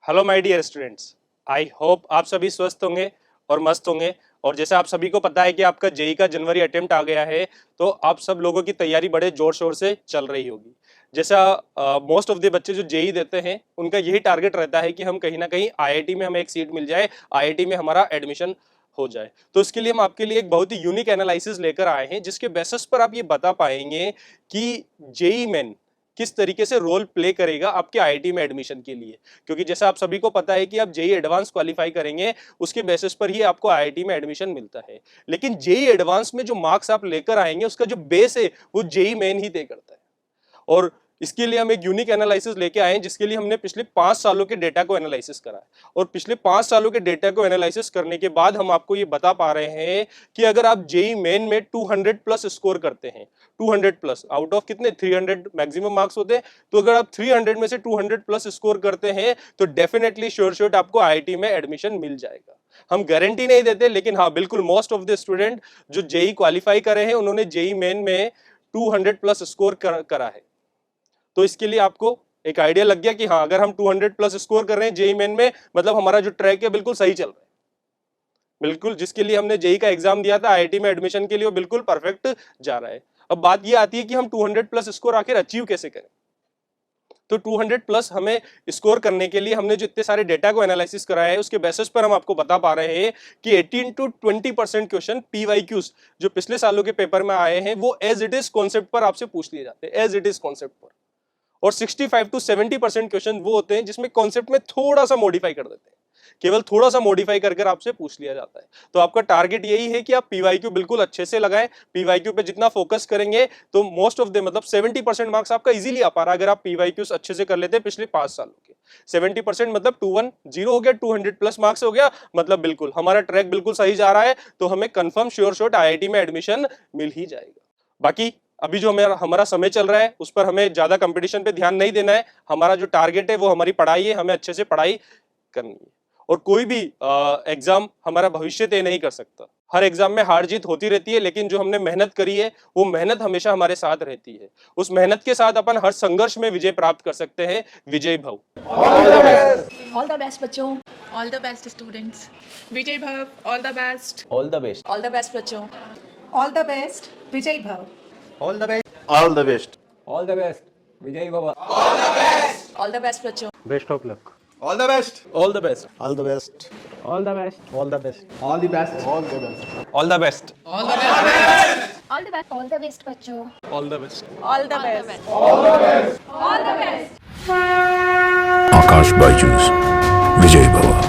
Hello my dear students, I hope आप सभी स्वस्थ होंगे और मस्त होंगे। और जैसे आप सभी को पता है कि आपका जेई का जनवरी अटेम्प्ट आ गया है, तो आप सब लोगों की तैयारी बड़े जोर शोर से चल रही होगी। जैसा मोस्ट ऑफ द बच्चे जो जेई देते हैं उनका यही टारगेट रहता है कि हम कहीं ना कहीं आईआईटी में हमें एक सीट मिल जाए, आईआईटी में हमारा एडमिशन हो जाए। तो इसके लिए हम आपके लिए एक बहुत ही यूनिक एनालिसिस लेकर आए हैं, जिसके बेसिस पर आप ये बता पाएंगे कि जेई मेन किस तरीके से रोल प्ले करेगा आपके आईआईटी में एडमिशन के लिए। क्योंकि जैसा आप सभी को पता है कि आप जेई एडवांस क्वालिफाई करेंगे, उसके बेसिस पर ही आपको आईआईटी में एडमिशन मिलता है। लेकिन जेई एडवांस में जो मार्क्स आप लेकर आएंगे उसका जो बेस है वो जेई मेन ही तय करता है। और इसके लिए हम एक यूनिक एनालिसिस लेके आए हैं, जिसके लिए हमने पिछले 5 सालों के डेटा को एनालिसिस करा है। और पिछले 5 सालों के डेटा को एनालिसिस करने के बाद हम आपको ये बता पा रहे हैं कि अगर आप जेई मेन में 200 प्लस स्कोर करते हैं, 200 प्लस आउट ऑफ कितने 300 मैक्सिमम मार्क्स होते हैं, तो अगर आप 300 में से 200 प्लस स्कोर करते हैं तो डेफिनेटली श्योर आपको आईआईटी में एडमिशन मिल जाएगा। हम गारंटी नहीं देते, लेकिन हाँ बिल्कुल मोस्ट ऑफ द स्टूडेंट जो जेई क्वालिफाई करे हैं उन्होंने जेई मेन में 200 प्लस स्कोर करा है। तो इसके लिए आपको एक आइडिया लग गया कि हाँ अगर हम 200 प्लस स्कोर कर रहे हैं जेई मेन में, मतलब हमारा जो ट्रैक है बिल्कुल सही चल रहा है। बिल्कुल जिसके लिए हमने जेई का एग्जाम दिया था आईआईटी में एडमिशन के लिए, वो बिल्कुल परफेक्ट जा रहा है। अब बात ये आती है कि हम 200 प्लस स्कोर आखिर अचीव कैसे करें। तो 200 प्लस हमें स्कोर करने के लिए हमने जो इतने सारे डेटा को एनालिसिस कराया है, उसके बेसिस पर हम आपको बता पा रहे हैं कि 18 to 20% क्वेश्चन पीवाईक्यूज जो पिछले सालों के पेपर में आए हैं वो एज इट इज कॉन्सेप्ट पर आपसे पूछ लिए जाते हैं, एज इट इज कॉन्सेप्ट पर। और 65 to 70% क्वेश्चन वो होते हैं जिसमें कॉन्सेप्ट में थोड़ा सा मॉडिफाई कर देते हैं, केवल थोड़ा सा मॉडिफाई कर आपसे पूछ लिया जाता है। तो आपका टारगेट यही है कि आप पीवाईक्यू बिल्कुल अच्छे से लगाएं। पीवाईक्यू पे जितना फोकस करेंगे तो मोस्ट ऑफ द मतलब 70% मार्क्स आपका इजीली आ पा रहा है अगर आप पीवाईक्यूज अच्छे से कर लेते हैं पिछले 5 सालों के। 70% मतलब 210 हो गया, 200 प्लस मार्क्स हो गया, मतलब बिल्कुल हमारा ट्रैक बिल्कुल सही जा रहा है। तो हमें कंफर्म श्योर शॉट आईआईटी में एडमिशन मिल ही जाएगा। बाकी अभी जो हमारा समय चल रहा है उस पर हमें ज्यादा कंपटीशन पे ध्यान नहीं देना है। हमारा जो टारगेट है वो हमारी पढ़ाई है, हमें अच्छे से पढ़ाई करनी है। और कोई भी एग्जाम हमारा भविष्य तय नहीं कर सकता। हर एग्जाम में हार जीत होती रहती है, लेकिन जो हमने मेहनत करी है वो मेहनत हमेशा हमारे साथ रहती है। उस मेहनत के साथ अपन हर संघर्ष में विजय प्राप्त कर सकते हैं। विजय भव। ऑल द बेस्ट बच्चों। All the best students. Vijay Bhav, all the best. All the best. All the best बच्चों। All the best, Vijay Bhav. All the best. All the best. All the best. Vijay Baba. All the best बच्चों। Best of luck. All the best. All the best. All the best. All the best. All the best. All the best. All the best. All the best. All the best. All the best बच्चों। All the best. All the best. All the best। आकाश बायजूस विजय भवा।